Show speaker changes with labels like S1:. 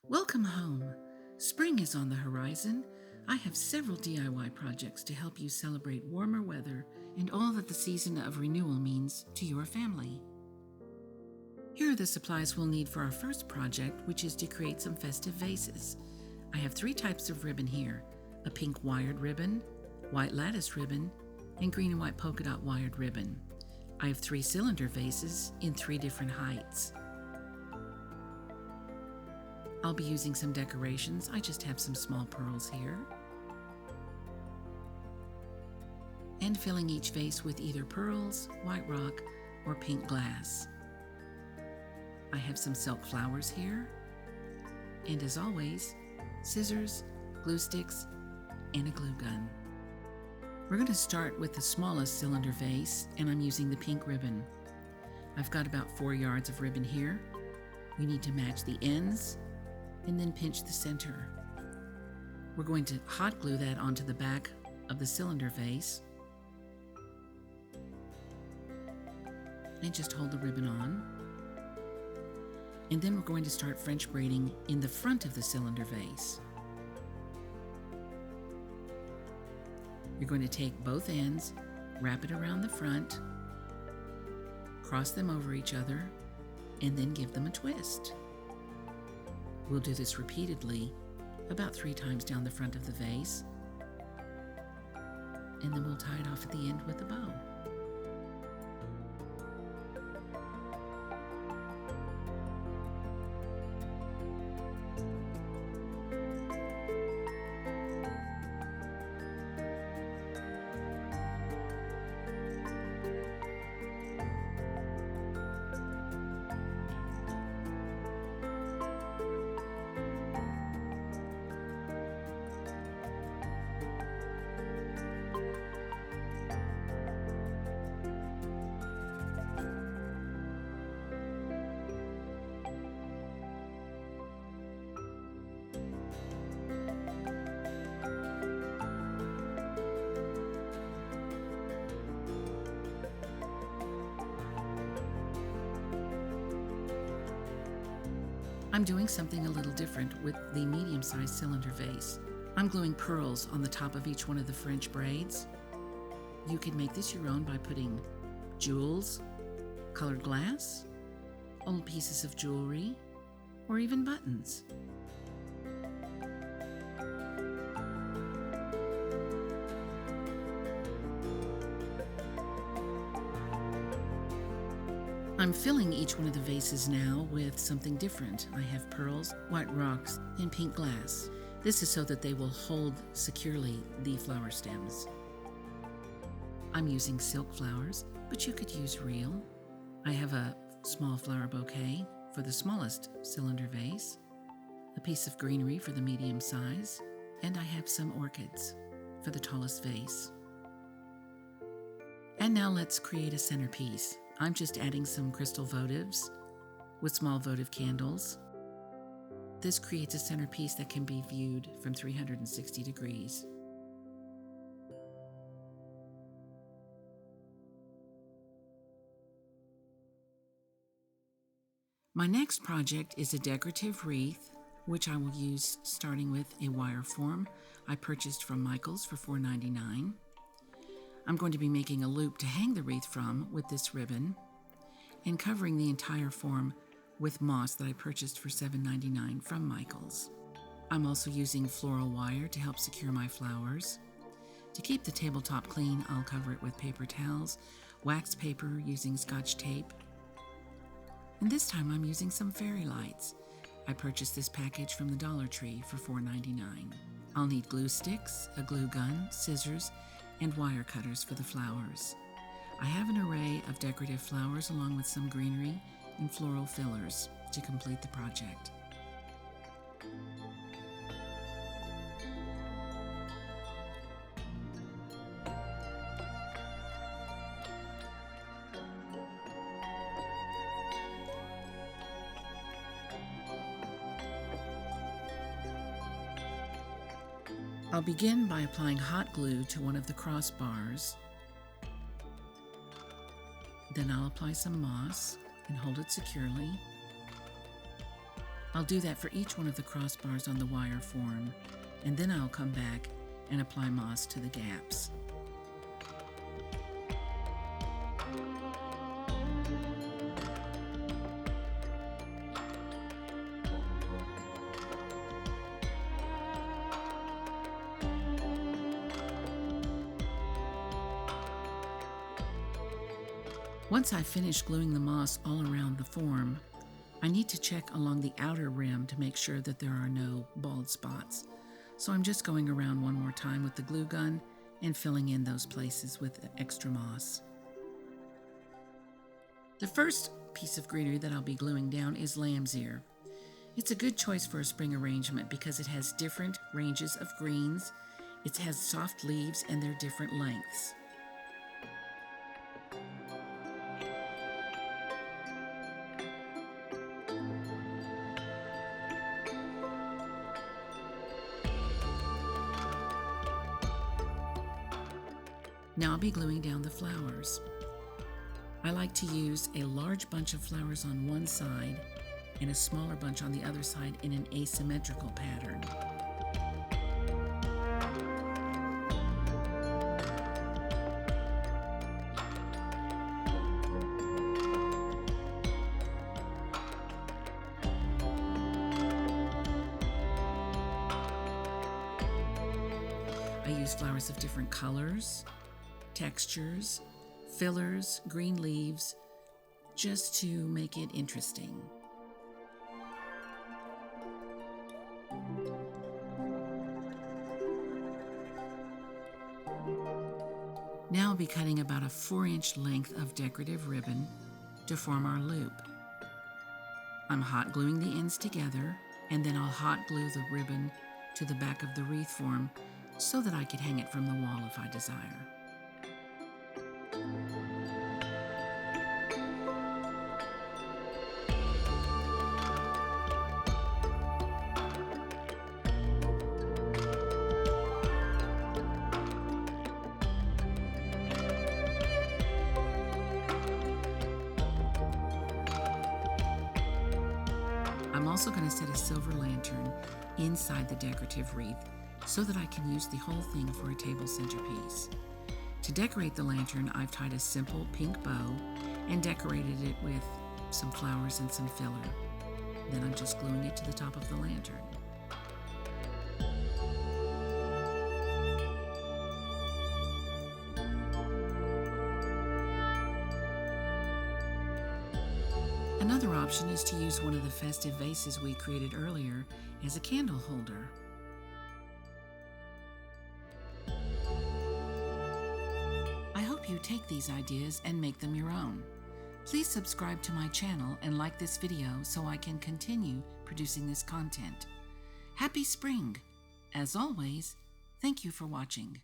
S1: Welcome home. Spring is on the horizon. I have several DIY projects to help you celebrate warmer weather and all that the season of renewal means to your family. Here are the supplies we'll need for our first project, which is to create some festive vases. I have 3 types of ribbon here: a pink wired ribbon, white lattice ribbon, and green and white polka dot wired ribbon. I have 3 cylinder vases in 3 different heights. I'll be using some decorations. I just have some small pearls here. And filling each vase with either pearls, white rock, or pink glass. I have some silk flowers here. And as always, scissors, glue sticks, and a glue gun. We're going to start with the smallest cylinder vase, and I'm using the pink ribbon. I've got about 4 yards of ribbon here. You need to match the ends and then pinch the center. We're going to hot glue that onto the back of the cylinder vase and just hold the ribbon on. And then we're going to start French braiding in the front of the cylinder vase. You're going to take both ends, wrap it around the front, cross them over each other, and then give them a twist. We'll do this repeatedly, about 3 times down the front of the vase, and then we'll tie it off at the end with a bow. I'm doing something a little different with the medium-sized cylinder vase. I'm gluing pearls on the top of each one of the French braids. You can make this your own by putting jewels, colored glass, old pieces of jewelry, or even buttons. I'm filling each one of the vases now with something different. I have pearls, white rocks, and pink glass. This is so that they will hold securely the flower stems. I'm using silk flowers, but you could use real. I have a small flower bouquet for the smallest cylinder vase, a piece of greenery for the medium size, and I have some orchids for the tallest vase. And now let's create a centerpiece. I'm just adding some crystal votives with small votive candles. This creates a centerpiece that can be viewed from 360 degrees. My next project is a decorative wreath, which I will use starting with a wire form I purchased from Michael's for $4.99. I'm going to be making a loop to hang the wreath from with this ribbon and covering the entire form with moss that I purchased for $7.99 from Michael's. I'm also using floral wire to help secure my flowers. To keep the tabletop clean, I'll cover it with paper towels, wax paper using Scotch tape. And this time I'm using some fairy lights. I purchased this package from the Dollar Tree for $4.99. I'll need glue sticks, a glue gun, scissors, and wire cutters for the flowers. I have an array of decorative flowers along with some greenery and floral fillers to complete the project. I'll begin by applying hot glue to one of the crossbars. Then I'll apply some moss and hold it securely. I'll do that for each one of the crossbars on the wire form, and then I'll come back and apply moss to the gaps. Once I finish gluing the moss all around the form, I need to check along the outer rim to make sure that there are no bald spots. So I'm just going around one more time with the glue gun and filling in those places with extra moss. The first piece of greenery that I'll be gluing down is lamb's ear. It's a good choice for a spring arrangement because it has different ranges of greens, it has soft leaves, and they're different lengths. Now I'll be gluing down the flowers. I like to use a large bunch of flowers on one side and a smaller bunch on the other side in an asymmetrical pattern. I use flowers of different colors, textures, fillers, green leaves, just to make it interesting. Now I'll be cutting about a 4-inch length of decorative ribbon to form our loop. I'm hot gluing the ends together, and then I'll hot glue the ribbon to the back of the wreath form so that I can hang it from the wall if I desire. I'm also going to set a silver lantern inside the decorative wreath so that I can use the whole thing for a table centerpiece. To decorate the lantern, I've tied a simple pink bow and decorated it with some flowers and some filler. Then I'm just gluing it to the top of the lantern. Another option is to use one of the festive vases we created earlier as a candle holder. I hope you take these ideas and make them your own. Please subscribe to my channel and like this video so I can continue producing this content. Happy spring! As always, thank you for watching.